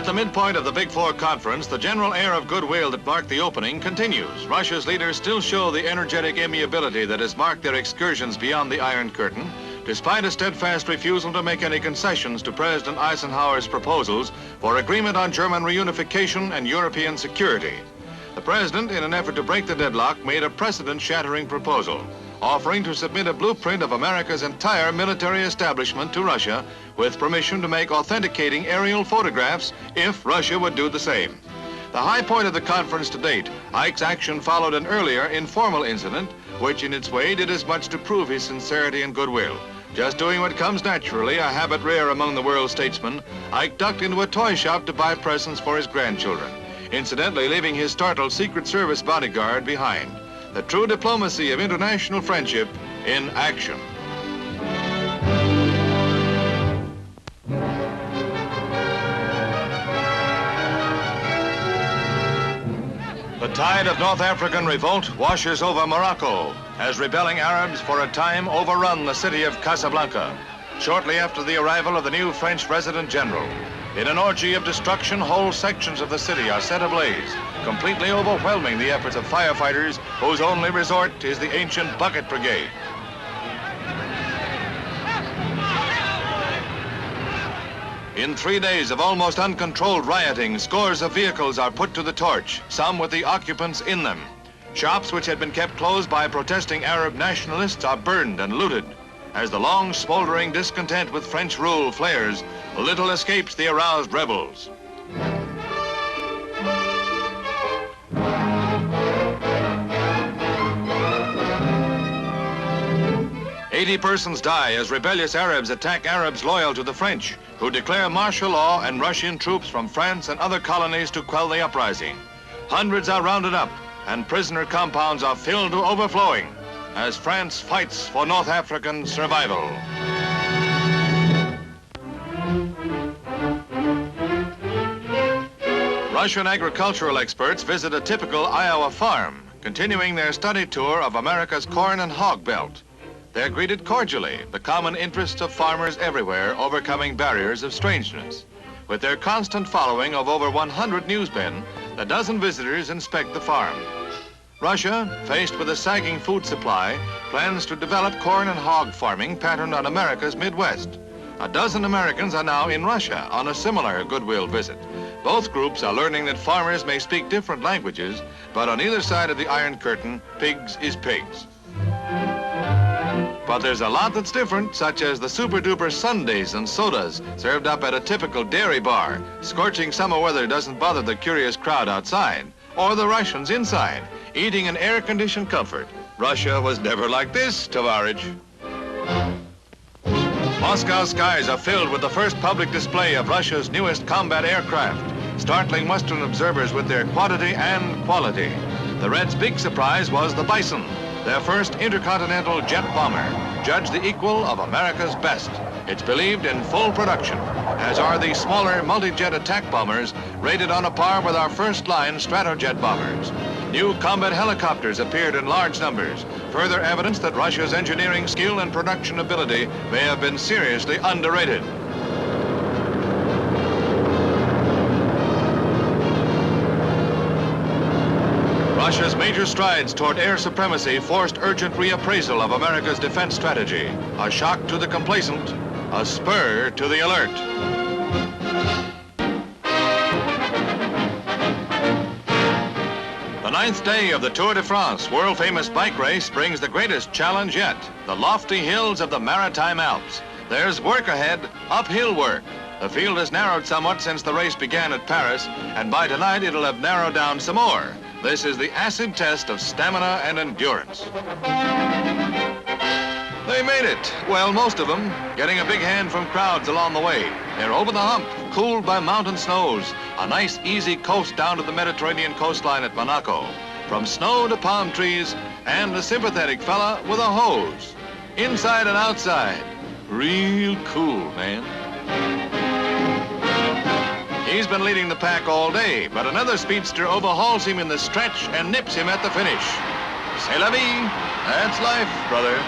the midpoint of the Big Four conference, the general air of goodwill that marked the opening continues. Russia's leaders still show the energetic amiability that has marked their excursions beyond the Iron Curtain, despite a steadfast refusal to make any concessions to President Eisenhower's proposals for agreement on German reunification and European security. The president, in an effort to break the deadlock, made a precedent-shattering proposal, offering to submit a blueprint of America's entire military establishment to Russia with permission to make authenticating aerial photographs if Russia would do the same. The high point of the conference to date, Ike's action followed an earlier informal incident, which in its way did as much to prove his sincerity and goodwill. Just doing what comes naturally, a habit rare among the world statesmen, Ike ducked into a toy shop to buy presents for his grandchildren, incidentally leaving his startled Secret Service bodyguard behind. The true diplomacy of international friendship in action. The tide of North African revolt washes over Morocco as rebelling Arabs for a time overrun the city of Casablanca, shortly after the arrival of the new French resident general. In an orgy of destruction, whole sections of the city are set ablaze, completely overwhelming the efforts of firefighters whose only resort is the ancient bucket brigade. In 3 days of almost uncontrolled rioting, scores of vehicles are put to the torch, some with the occupants in them. Shops which had been kept closed by protesting Arab nationalists are burned and looted. As the long smoldering discontent with French rule flares, little escapes the aroused rebels. "80 persons die as rebellious Arabs attack Arabs loyal to the French, who declare martial law and rush in troops from France and other colonies to quell the uprising. Hundreds are rounded up, and prisoner compounds are filled to overflowing as France fights for North African survival." Russian agricultural experts visit a typical Iowa farm, continuing their study tour of America's corn and hog belt. They're greeted cordially, the common interests of farmers everywhere overcoming barriers of strangeness. With their constant following of over 100 newsmen, a dozen visitors inspect the farm. Russia, faced with a sagging food supply, plans to develop corn and hog farming patterned on America's Midwest. A dozen Americans are now in Russia on a similar goodwill visit. Both groups are learning that farmers may speak different languages, but on either side of the Iron Curtain, pigs is pigs. But there's a lot that's different, such as the super-duper sundaes and sodas served up at a typical dairy bar. Scorching summer weather doesn't bother the curious crowd outside, or the Russians inside, eating in air-conditioned comfort. Russia was never like this, Tovarich. Moscow skies are filled with the first public display of Russia's newest combat aircraft, startling Western observers with their quantity and quality. The Reds' big surprise was the Bison, their first intercontinental jet bomber, judged the equal of America's best. It's believed in full production, as are the smaller multi-jet attack bombers rated on a par with our first-line Stratojet bombers. New combat helicopters appeared in large numbers, further evidence that Russia's engineering skill and production ability may have been seriously underrated. Russia's major strides toward air supremacy forced urgent reappraisal of America's defense strategy. A shock to the complacent, a spur to the alert. The 9th day of the Tour de France world-famous bike race brings the greatest challenge yet, the lofty hills of the Maritime Alps. There's work ahead, uphill work. The field has narrowed somewhat since the race began at Paris, and by tonight it'll have narrowed down some more. This is the acid test of stamina and endurance. They made it. Well, most of them, getting a big hand from crowds along the way. They're over the hump, cooled by mountain snows. A nice, easy coast down to the Mediterranean coastline at Monaco. From snow to palm trees, and a sympathetic fella with a hose. Inside and outside. Real cool, man. He's been leading the pack all day, but another speedster overhauls him in the stretch and nips him at the finish. C'est la vie. That's life, brother.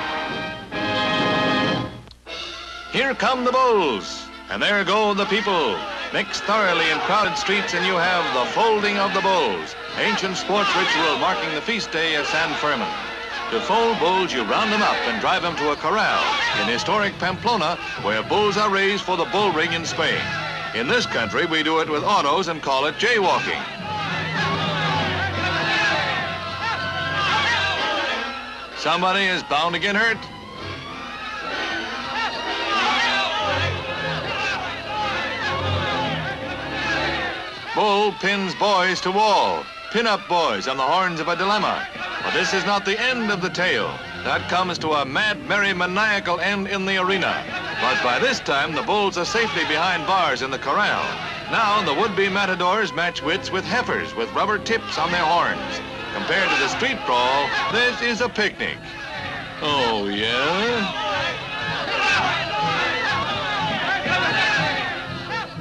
Here come the bulls, and there go the people. Mix thoroughly in crowded streets and you have the folding of the bulls, ancient sports ritual marking the feast day of San Fermin. To fold bulls, you round them up and drive them to a corral in historic Pamplona, where bulls are raised for the bull ring in Spain. In this country, we do it with autos and call it jaywalking. Somebody is bound to get hurt. Bull pins boys to wall. Pin up boys on the horns of a dilemma. But this is not the end of the tale. That comes to a mad, merry, maniacal end in the arena. But by this time, the bulls are safely behind bars in the corral. Now, the would-be matadors match wits with heifers with rubber tips on their horns. Compared to the street brawl, this is a picnic. Oh, yeah?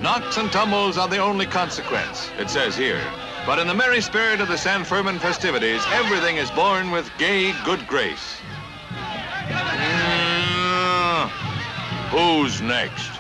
Knocks and tumbles are the only consequence, it says here. But in the merry spirit of the San Fermin festivities, everything is born with gay good grace. Who's next?